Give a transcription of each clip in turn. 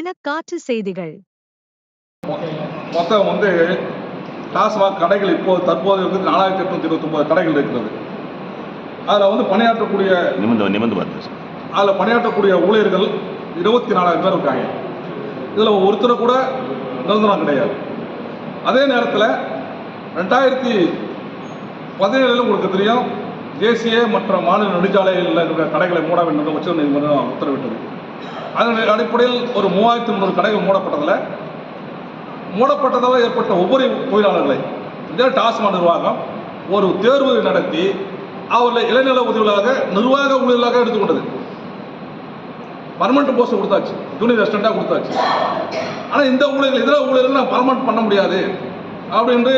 பயண காற்று செய்திகள். மொத்தம் டாஸ்மாக் கடைகள் தற்போது 4829 கடைகள் இருக்கிறது. அதில் பணியாற்றக்கூடிய அதில் பணியாற்றக்கூடிய ஊழியர்கள் 24,000 பேர் இருக்காங்க. இதில் ஒருத்தர் கூட நிரந்தரம் கிடையாது. அதே நேரத்தில் 2017 உங்களுக்கு தெரியும், தேசிய மற்றும் மாநில நெடுஞ்சாலைகளில் இருக்கிற கடைகளை மூட வேண்டும் என்று உச்சநீதிமன்றம் உத்தரவிட்டது. அதன் அடிப்படையில் ஒரு 3300 கடைகள் மூடப்பட்டதால் ஏற்பட்ட ஒவ்வொரு தொழிலாளர்களை இதே டாஸ்மாக் நிர்வாகம் ஒரு தேர்வு நடத்தி அவர்களை இளைநிலை உதவிகளாக நிர்வாக ஊழியர்களாக எடுத்துக்கொண்டது. பர்மனெண்ட் போஸ்ட் கொடுத்தாச்சு, ஜூனியர் அசிஸ்டண்டாக கொடுத்தாச்சு. ஆனால் இந்த ஊழியர்கள் இதர ஊழியர்கள் நான் பர்மனெண்ட் பண்ண முடியாது அப்படின்று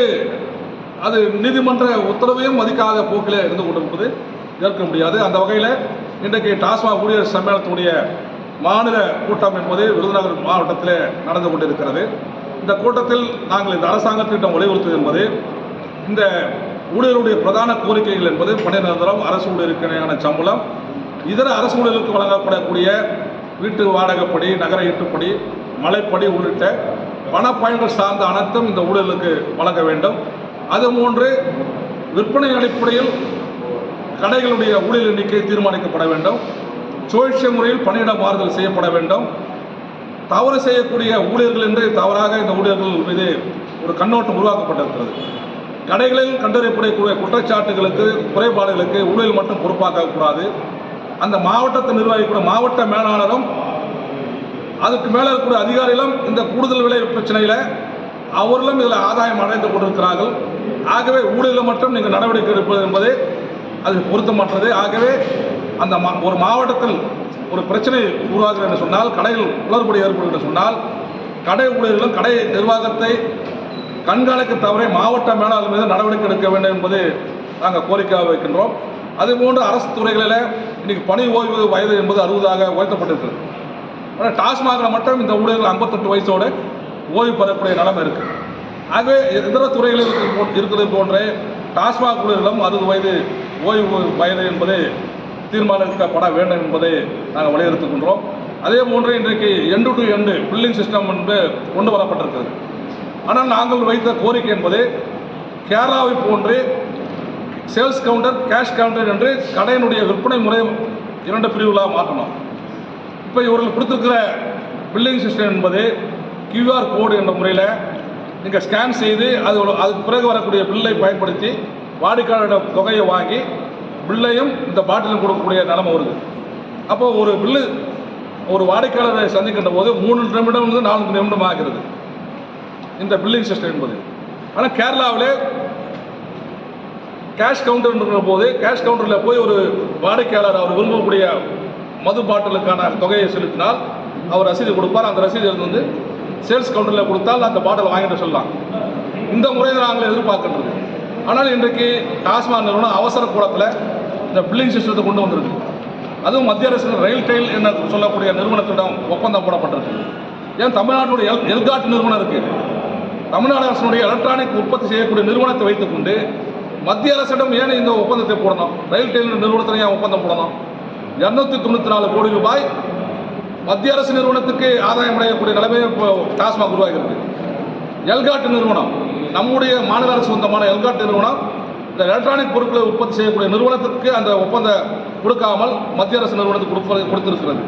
அது நீதிமன்ற உத்தரவையும் மதிக்காத போக்கில் இருந்து கொண்டிருப்பது ஏற்க முடியாது. அந்த வகையில் இன்றைக்கு டாஸ்மாக் ஊழியர் சம்மேளனத்துடைய மாநில கூட்டம் என்பது விருதுநகர் மாவட்டத்தில் நடந்து கொண்டிருக்கிறது. இந்த கூட்டத்தில் நாங்கள் இந்த அரசாங்கத்திடம் வலியுறுத்துவது என்பது, இந்த ஊழியர்களுடைய பிரதான கோரிக்கைகள் என்பது பணி நிரந்தரம், அரசு ஊழியருக்கான சம்பளம், இதர அரசு ஊழியர்களுக்கு வழங்கப்படக்கூடிய வீட்டு வாடகைப்படி, நகர ஈட்டுப்படி, மலைப்படி உள்ளிட்ட பண பயன்கள் சார்ந்த அனைத்தும் இந்த ஊழியர்களுக்கு வழங்க வேண்டும். அதுபோன்று விற்பனை அடிப்படையில் கடைகளுடைய ஊழியர் எண்ணிக்கை தீர்மானிக்கப்பட வேண்டும். சுழற்சி முறையில் பணியிட மாறுதல் செய்யப்பட வேண்டும். தவறு செய்யக்கூடிய ஊழியர்கள் என்று தவறாக இந்த ஊழியர்கள் மீது ஒரு கண்ணோட்டம் உருவாக்கப்பட்டிருக்கிறது. கடைகளில் கண்டறியப்படக்கூடிய குற்றச்சாட்டுகளுக்கு, குறைபாடுகளுக்கு ஊழியர்கள் மட்டும் பொறுப்பாக்கக்கூடாது. அந்த மாவட்டத்தை நிர்வகிக்கூடிய மாவட்ட மேலாளரும் அதுக்கு மேலே இருக்கக்கூடிய அதிகாரிகளும் இந்த கூடுதல் விலை பிரச்சனையில் அவர்களும் இதில் ஆதாயம் அடைந்து கொண்டிருக்கிறார்கள். ஆகவே ஊழியர்கள் மட்டும் நீங்கள் நடவடிக்கை எடுப்பது என்பது அது பொருத்தமற்றது. ஆகவே அந்த ஒரு மாவட்டத்தில் ஒரு பிரச்சனை உருவாகிறது என்று சொன்னால், கடைகள் குளறுபடி ஏற்படும் என்று சொன்னால், கடை ஊழியர்களும் கடை நிர்வாகத்தை கண்காணிக்க தவிர மாவட்ட மேலாளர் மீது நடவடிக்கை எடுக்க வேண்டும் என்பது நாங்கள் கோரிக்கையாக வைக்கின்றோம். அதுபோன்று அரசு துறைகளில் இன்றைக்கி பணி ஓய்வு வயது என்பது 60ஆக உயர்த்தப்பட்டிருக்கிறது. ஆனால் டாஸ்மாகில் மட்டும் இந்த ஊழியர்கள் 58 வயசோடு ஓய்வு பெறக்கூடிய நிலைமை இருக்குது. ஆகவே இதர துறைகளில் இருக்கிறது போன்றே டாஸ்மாக் ஊழியர்களும் 60 வயது ஓய்வு வயது என்பது தீர்மானிக்கப்பட வேண்டும் என்பதை நாங்கள் வலியுறுத்துகின்றோம். அதே போன்று இன்றைக்கு end to end billing system என்று கொண்டு வரப்பட்டிருக்கிறது. ஆனால் நாங்கள் வைத்த கோரிக்கை என்பது, கேரளாவை போன்று சேல்ஸ் கவுண்டர், கேஷ் கவுண்டர் என்று கடையினுடைய விற்பனை முறை 2 பிரிவுகளாக மாற்றணும். இப்போ இவர்கள் கொடுத்துருக்கிற பில்லிங் சிஸ்டம் என்பது QR கோடு என்ற முறையில் நீங்கள் ஸ்கேன் செய்து அதுக்கு பிறகு வரக்கூடிய பில்லை பயன்படுத்தி வாடிக்கையாளரிடம் தொகையை வாங்கி பில்லையும் இந்த பாட்டிலும் கொடுக்கக்கூடிய நிலைமை வருது. அப்போது ஒரு பில்லு ஒரு வாடிக்கையாளரை சந்திக்கின்ற போது 3 நிமிடம் 4 நிமிடம் ஆகிறது இந்த பில்லிங் சிஸ்டம் என்பது. ஆனால் கேரளாவில் கேஷ் கவுண்டர் இருக்கிற போது கேஷ் கவுண்டரில் போய் ஒரு வாடிக்கையாளர் அவர் விரும்பக்கூடிய மது பாட்டிலுக்கான தொகையை செலுத்தினால் அவர் ரசீது கொடுப்பார். அந்த ரசீது சேல்ஸ் கவுண்டரில் கொடுத்தால் அந்த பாட்டில் வாங்கிட்டு சொல்லலாம். இந்த முறையை நாங்கள் எதிர்பார்க்கின்றது. ஆனால் இன்றைக்கு டாஸ்மாக் நிறுவனம் அவசர கூடத்தில் இந்த பில்லிங் சிஸ்டத்தை கொண்டு வந்திருக்கு. அதுவும் மத்திய அரசு ரயில் டெயில் என்ன சொல்லக்கூடிய நிறுவனத்திடம் ஒப்பந்தம் போடப்பட்டிருக்கு. ஏன் தமிழ்நாட்டுடைய எல்காட் நிறுவனம் இருக்குது. தமிழ்நாடு அரசுடைய எலக்ட்ரானிக் உற்பத்தி செய்யக்கூடிய நிறுவனத்தை வைத்துக்கொண்டு மத்திய அரசிடம் ஏன் இந்த ஒப்பந்தத்தை போடணும்? ரயில் டெயில் நிறுவனத்தில் ஏன் ஒப்பந்தம் போடணும்? 294 கோடி ரூபாய் மத்திய அரசு நிறுவனத்துக்கு ஆதாயம் அடையக்கூடிய நிலைமை இப்போ டாஸ்மாக் உருவாகிறது. எல்காட் நிறுவனம், நம்முடைய மாநில அரசு சொந்தமான எல்காட் நிறுவனம் இந்த எலக்ட்ரானிக் பொருட்களை உற்பத்தி செய்யக்கூடிய நிறுவனத்திற்கு அந்த ஒப்பந்தம் கொடுக்காமல் மத்திய அரசு நிறுவனத்துக்கு கொடுத்திருக்கிறது.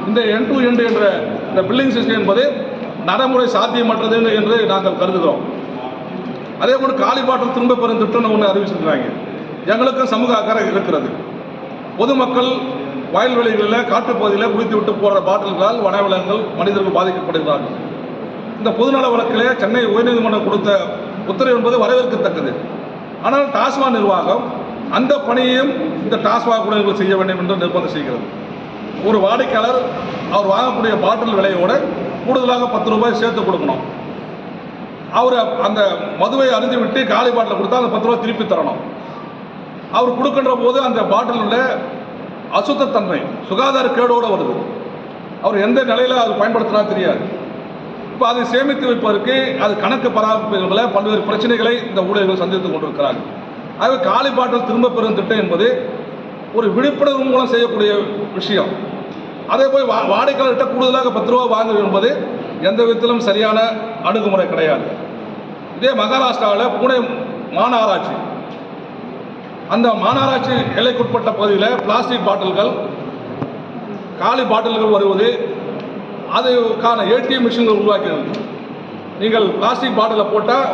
இந்த எண்ட் டு எண்ட் என்ற இந்த பில்லிங் சிஸ்டம் என்பது நடைமுறை சாத்தியமற்றது என்று நாங்கள் கருதுகிறோம். அதே போன்று காலிபாட்டில் திரும்ப பெறும் திட்டம் ஒன்று அறிவிச்சிருக்கிறாங்க. எங்களுக்கும் சமூக அக்கறை இருக்கிறது. பொதுமக்கள் வயல்வெளிகளில் காட்டுப்பகுதியில் குடித்து விட்டு போகிற பாட்டில்களால் வனவிலங்குகள், மனிதர்கள் பாதிக்கப்படுகிறார்கள். இந்த பொதுநல வழக்கிலே சென்னை உயர்நீதிமன்றம் கொடுத்த உத்தரவு என்பது வரவேற்கத்தக்கது. ஆனால் டாஸ்மாக் நிர்வாகம் அந்த பணியையும் இந்த டாஸ்மாக் ஊழியர்கள் செய்ய வேண்டும் என்று நிர்பந்தம் செய்கிறது. ஒரு வாடிக்கையாளர் அவர் வாங்கக்கூடிய பாட்டில் விலையோடு கூடுதலாக 10 ரூபாய் சேர்த்து கொடுக்கணும். அவர் அந்த மதுவை அருந்தி விட்டு காலி பாட்டில் கொடுத்தா அந்த 10 ரூபாய் திருப்பி தரணும். அவர் கொடுக்கின்ற போது அந்த பாட்டிலுள்ள அசுத்தத்தன்மை, சுகாதார கேடோடு வருது. அவர் எந்த நிலையில் அது பயன்படுத்தினா தெரியாது. இப்போ அதை சேமித்து வைப்பதற்கு அது கணக்கு பராமரிப்புகளை பல்வேறு பிரச்சனைகளை இந்த ஊழியர்கள் சந்தித்துக் கொண்டிருக்கிறார்கள். ஆகவே காலி பாட்டில் திரும்ப பெறும் திட்டம் என்பது ஒரு விழிப்புணர்வு மூலம் செய்யக்கூடிய விஷயம். அதே போய் வாடிக்கையாளர்கிட்ட கூடுதலாக 10 ரூபா வாங்குவது என்பது எந்த விதத்திலும் சரியான அணுகுமுறை கிடையாது. இதே மகாராஷ்டிராவில் புனே மாநகராட்சி, அந்த மாநகராட்சி எல்லைக்குட்பட்ட பகுதியில் பிளாஸ்டிக் பாட்டில்கள், காலி பாட்டில்கள் வருவது, அதுக்கான ATM மிஷின்கள் உருவாக்கினது. நீங்கள் பிளாஸ்டிக் பாட்டிலை போட்டால்